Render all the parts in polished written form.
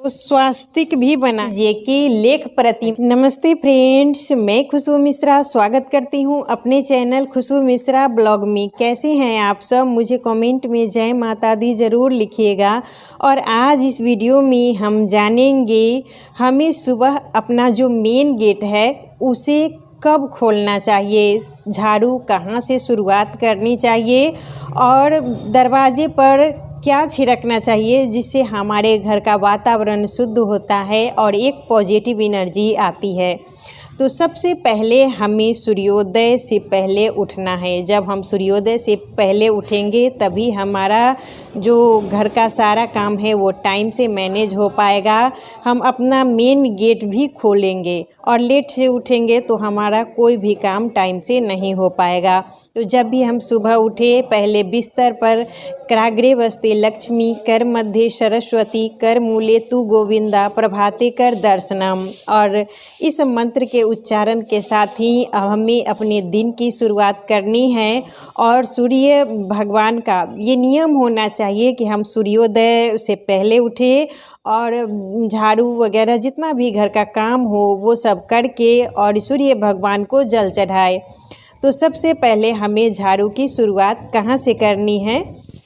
तो स्वास्तिक भी बना ये कि लेख प्रति। नमस्ते फ्रेंड्स, मैं खुशबू मिश्रा स्वागत करती हूँ अपने चैनल खुशबू मिश्रा ब्लॉग में। कैसे हैं आप सब? मुझे कमेंट में जय माता दी ज़रूर लिखिएगा। और आज इस वीडियो में हम जानेंगे हमें सुबह अपना जो मेन गेट है उसे कब खोलना चाहिए, झाड़ू कहाँ से शुरुआत करनी चाहिए और दरवाजे पर क्या छिड़कना चाहिए जिससे हमारे घर का वातावरण शुद्ध होता है और एक पॉजिटिव एनर्जी आती है। तो सबसे पहले हमें सूर्योदय से पहले उठना है। जब हम सूर्योदय से पहले उठेंगे तभी हमारा जो घर का सारा काम है वो टाइम से मैनेज हो पाएगा। हम अपना मेन गेट भी खोलेंगे और लेट से उठेंगे तो हमारा कोई भी काम टाइम से नहीं हो पाएगा। तो जब भी हम सुबह उठे पहले बिस्तर पर कराग्रे वस्ते लक्ष्मी कर मध्य सरस्वती कर मूले तू गोविंदा प्रभाते कर दर्शनम, और इस मंत्र के उच्चारण के साथ ही हमें अपने दिन की शुरुआत करनी है। और सूर्य भगवान का ये नियम होना चाहिए कि हम सूर्योदय से पहले उठे और झाड़ू वगैरह जितना भी घर का काम हो वो सब करके और सूर्य भगवान को जल चढ़ाए। तो सबसे पहले हमें झाड़ू की शुरुआत कहाँ से करनी है?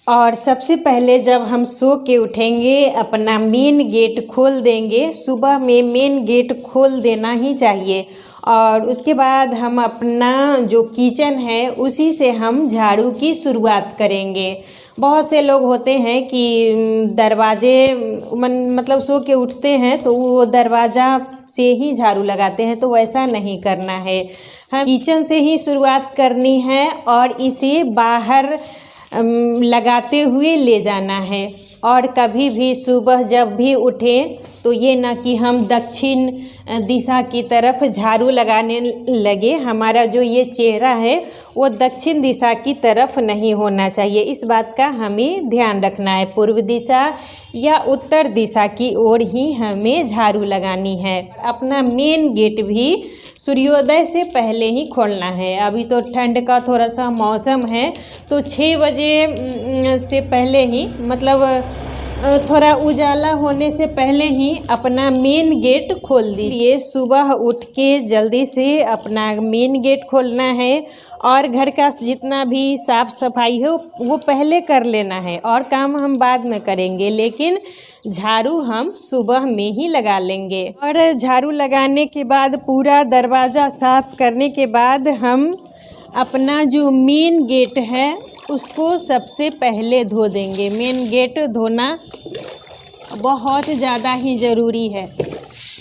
और सबसे पहले जब हम सो के उठेंगे अपना मेन गेट खोल देंगे। सुबह में मेन गेट खोल देना ही चाहिए। और उसके बाद हम अपना जो किचन है उसी से हम झाड़ू की शुरुआत करेंगे। बहुत से लोग होते हैं कि दरवाजे मतलब सो के उठते हैं तो वो दरवाज़ा से ही झाड़ू लगाते हैं, तो वैसा नहीं करना है। हम किचन से ही शुरुआत करनी है और इसे बाहर लगाते हुए ले जाना है। और कभी भी सुबह जब भी उठें तो ये ना कि हम दक्षिण दिशा की तरफ झाड़ू लगाने लगे। हमारा जो ये चेहरा है वो दक्षिण दिशा की तरफ नहीं होना चाहिए, इस बात का हमें ध्यान रखना है। पूर्व दिशा या उत्तर दिशा की ओर ही हमें झाड़ू लगानी है। अपना मेन गेट भी सूर्योदय से पहले ही खोलना है। अभी तो ठंड का थोड़ा सा मौसम है तो 6 बजे से पहले ही मतलब थोड़ा उजाला होने से पहले ही अपना मेन गेट खोल दीजिए। सुबह उठ के जल्दी से अपना मेन गेट खोलना है और घर का जितना भी साफ़ सफाई हो वो पहले कर लेना है और काम हम बाद में करेंगे, लेकिन झाड़ू हम सुबह में ही लगा लेंगे। और झाड़ू लगाने के बाद पूरा दरवाज़ा साफ़ करने के बाद हम अपना जो मेन गेट है उसको सबसे पहले धो देंगे। मेन गेट धोना बहुत ज़्यादा ही ज़रूरी है।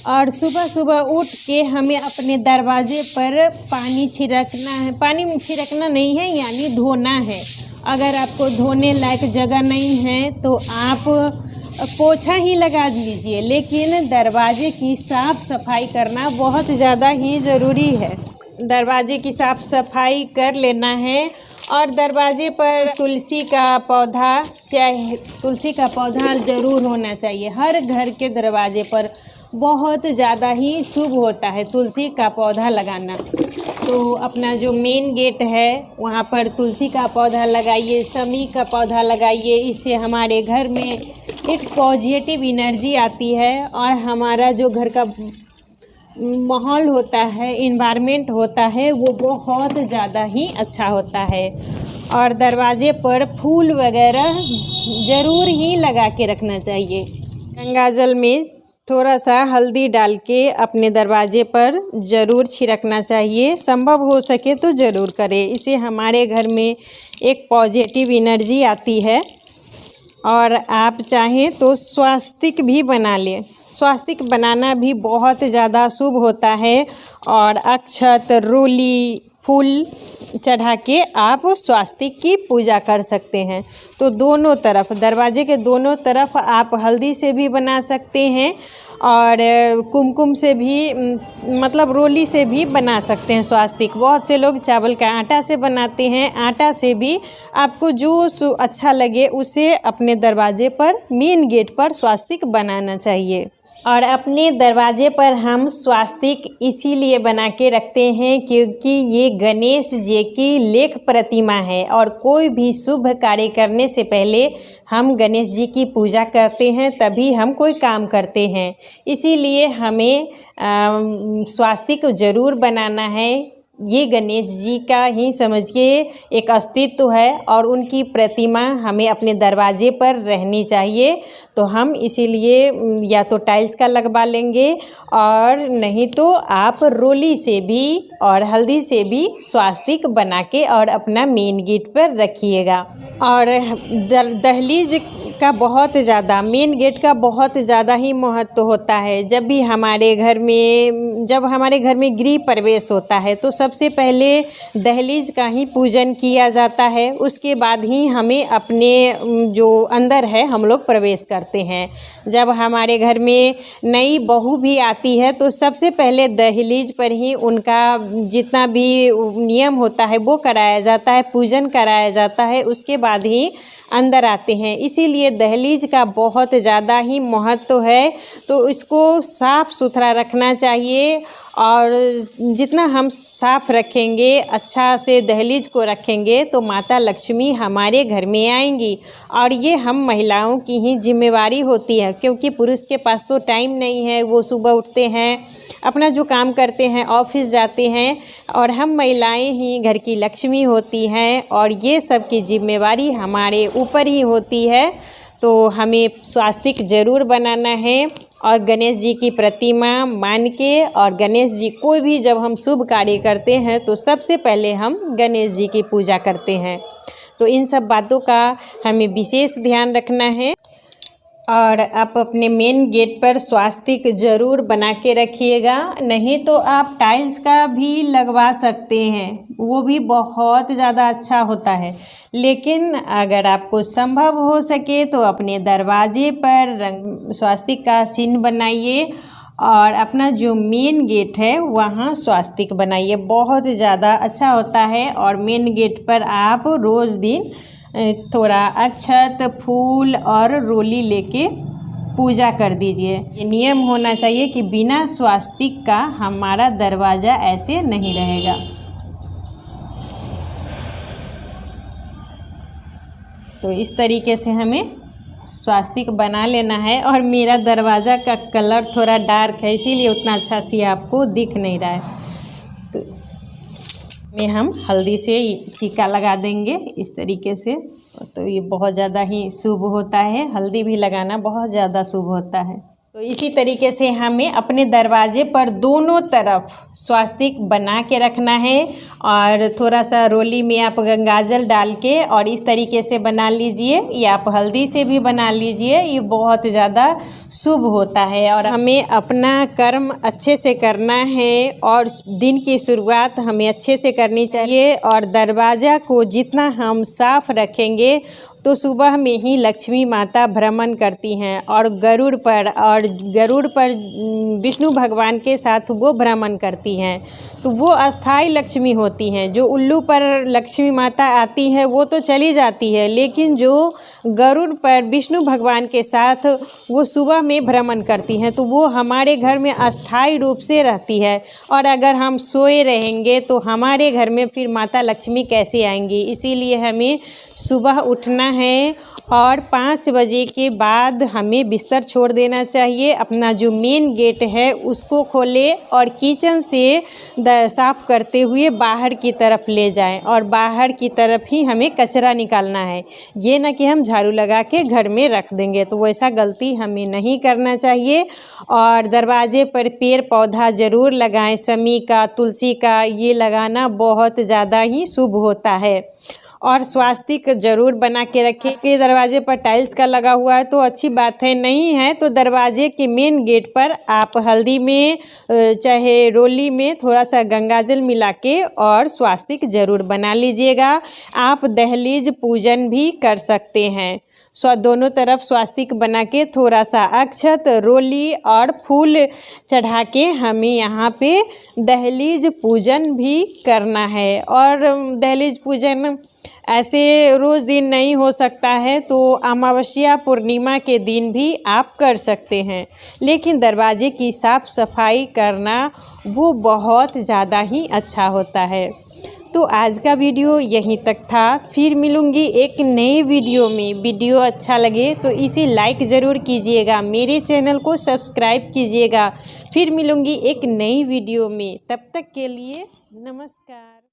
और सुबह सुबह उठ के हमें अपने दरवाजे पर पानी छिड़कना है। पानी छिड़कना नहीं है यानी धोना है। अगर आपको धोने लायक जगह नहीं है तो आप पोछा ही लगा दीजिए, लेकिन दरवाजे की साफ़ सफाई करना बहुत ज़्यादा ही ज़रूरी है। दरवाजे की साफ़ सफाई कर लेना है। और दरवाजे पर तुलसी का पौधा ज़रूर होना चाहिए। हर घर के दरवाजे पर बहुत ज़्यादा ही शुभ होता है तुलसी का पौधा लगाना। तो अपना जो मेन गेट है वहाँ पर तुलसी का पौधा लगाइए, शमी का पौधा लगाइए। इससे हमारे घर में एक पॉजिटिव एनर्जी आती है और हमारा जो घर का माहौल होता है, इन्वायरमेंट होता है, वो बहुत ज़्यादा ही अच्छा होता है। और दरवाजे पर फूल वगैरह ज़रूर ही लगा के रखना चाहिए। गंगा जल में थोड़ा सा हल्दी डाल के अपने दरवाजे पर ज़रूर छिड़कना चाहिए। संभव हो सके तो ज़रूर करें, इससे हमारे घर में एक पॉजिटिव एनर्जी आती है। और आप चाहें तो स्वास्तिक भी बना लें। स्वास्तिक बनाना भी बहुत ज़्यादा शुभ होता है। और अक्षत, रोली, फूल चढ़ा के आप स्वास्तिक की पूजा कर सकते हैं। तो दोनों तरफ, दरवाजे के दोनों तरफ आप हल्दी से भी बना सकते हैं और कुमकुम से भी मतलब रोली से भी बना सकते हैं स्वास्तिक। बहुत से लोग चावल का आटा से बनाते हैं। आटा से भी आपको जो अच्छा लगे उसे अपने दरवाजे पर मेन गेट पर स्वास्तिक बनाना चाहिए। और अपने दरवाजे पर हम स्वास्तिक इसीलिए बना के रखते हैं क्योंकि ये गणेश जी की लेख प्रतिमा है और कोई भी शुभ कार्य करने से पहले हम गणेश जी की पूजा करते हैं, तभी हम कोई काम करते हैं। इसीलिए हमें स्वास्तिक ज़रूर बनाना है। ये गणेश जी का ही समझिए एक अस्तित्व है और उनकी प्रतिमा हमें अपने दरवाजे पर रहनी चाहिए। तो हम इसीलिए या तो टाइल्स का लगवा लेंगे और नहीं तो आप रोली से भी और हल्दी से भी स्वास्तिक बना के और अपना मेन गेट पर रखिएगा। और दहलीज का बहुत ज़्यादा, मेन गेट का बहुत ज़्यादा ही महत्व होता है। जब हमारे घर में गृह प्रवेश होता है तो सबसे पहले दहलीज का ही पूजन किया जाता है, उसके बाद ही हमें अपने जो अंदर है हम लोग प्रवेश करते हैं। जब हमारे घर में नई बहू भी आती है तो सबसे पहले दहलीज पर ही उनका जितना भी नियम होता है वो कराया जाता है, पूजन कराया जाता है, उसके बाद ही अंदर आते हैं। इसीलिए दहलीज का बहुत ज़्यादा ही महत्व है। तो इसको साफ़ सुथरा रखना चाहिए और जितना हम साफ़ रखेंगे, अच्छा से दहलीज को रखेंगे तो माता लक्ष्मी हमारे घर में आएंगी। और ये हम महिलाओं की ही जिम्मेवारी होती है क्योंकि पुरुष के पास तो टाइम नहीं है, वो सुबह उठते हैं, अपना जो काम करते हैं, ऑफिस जाते हैं और हम महिलाएं ही घर की लक्ष्मी होती हैं और ये सब की जिम्मेवारी हमारे ऊपर ही होती है। तो हमें स्वास्तिक ज़रूर बनाना है और गणेश जी की प्रतिमा मान के, और गणेश जी कोई भी जब हम शुभ कार्य करते हैं तो सबसे पहले हम गणेश जी की पूजा करते हैं। तो इन सब बातों का हमें विशेष ध्यान रखना है। और आप अपने मेन गेट पर स्वास्तिक ज़रूर बना के रखिएगा, नहीं तो आप टाइल्स का भी लगवा सकते हैं, वो भी बहुत ज़्यादा अच्छा होता है। लेकिन अगर आपको संभव हो सके तो अपने दरवाजे पर स्वास्तिक का चिन्ह बनाइए और अपना जो मेन गेट है वहाँ स्वास्तिक बनाइए, बहुत ज़्यादा अच्छा होता है। और मेन गेट पर आप रोज़ दिन थोड़ा अक्षत, फूल और रोली लेके पूजा कर दीजिए। ये नियम होना चाहिए कि बिना स्वास्तिक का हमारा दरवाज़ा ऐसे नहीं रहेगा। तो इस तरीके से हमें स्वास्तिक बना लेना है। और मेरा दरवाज़ा का कलर थोड़ा डार्क है इसीलिए उतना अच्छा से आपको दिख नहीं रहा है। तो में हम हल्दी से टीका लगा देंगे इस तरीके से। तो ये बहुत ज़्यादा ही शुभ होता है, हल्दी भी लगाना बहुत ज़्यादा शुभ होता है। तो इसी तरीके से हमें अपने दरवाजे पर दोनों तरफ स्वास्तिक बना के रखना है। और थोड़ा सा रोली में आप गंगाजल डाल के और इस तरीके से बना लीजिए, या आप हल्दी से भी बना लीजिए, ये बहुत ज़्यादा शुभ होता है। और हमें अपना कर्म अच्छे से करना है और दिन की शुरुआत हमें अच्छे से करनी चाहिए। और दरवाज़ा को जितना हम साफ रखेंगे तो सुबह में ही लक्ष्मी माता भ्रमण करती हैं और गरुड़ पर विष्णु भगवान के साथ वो भ्रमण करती हैं। तो वो अस्थाई लक्ष्मी होती हैं। जो उल्लू पर लक्ष्मी माता आती हैं वो तो चली जाती है, लेकिन जो गरुड़ पर विष्णु भगवान के साथ वो सुबह में भ्रमण करती हैं तो वो हमारे घर में अस्थाई रूप से रहती है। और अगर हम सोए रहेंगे तो हमारे घर में फिर माता लक्ष्मी कैसे आएंगी। इसीलिए हमें सुबह उठना है और 5 बजे के बाद हमें बिस्तर छोड़ देना चाहिए। अपना जो मेन गेट है उसको खोलें और किचन से साफ़ करते हुए बाहर की तरफ ले जाएं और बाहर की तरफ ही हमें कचरा निकालना है। ये ना कि हम झाड़ू लगा के घर में रख देंगे, तो वैसा गलती हमें नहीं करना चाहिए। और दरवाजे पर पेड़ पौधा ज़रूर लगाएं, शमी का, तुलसी का, ये लगाना बहुत ज़्यादा ही शुभ होता है। और स्वास्तिक ज़रूर बना के रखें कि दरवाजे पर टाइल्स का लगा हुआ है तो अच्छी बात है, नहीं है तो दरवाजे के मेन गेट पर आप हल्दी में चाहे रोली में थोड़ा सा गंगाजल मिला के और स्वास्तिक ज़रूर बना लीजिएगा। आप दहलीज पूजन भी कर सकते हैं। दोनों तरफ स्वास्तिक बना के थोड़ा सा अक्षत, रोली और फूल चढ़ा के हमें यहाँ पे दहलीज पूजन भी करना है। और दहलीज पूजन ऐसे रोज़ दिन नहीं हो सकता है, तो अमावस्या पूर्णिमा के दिन भी आप कर सकते हैं, लेकिन दरवाजे की साफ़ सफाई करना वो बहुत ज़्यादा ही अच्छा होता है। तो आज का वीडियो यहीं तक था, फिर मिलूँगी एक नए वीडियो में। वीडियो अच्छा लगे तो इसे लाइक ज़रूर कीजिएगा, मेरे चैनल को सब्सक्राइब कीजिएगा। फिर मिलूँगी एक नई वीडियो में, तब तक के लिए नमस्कार।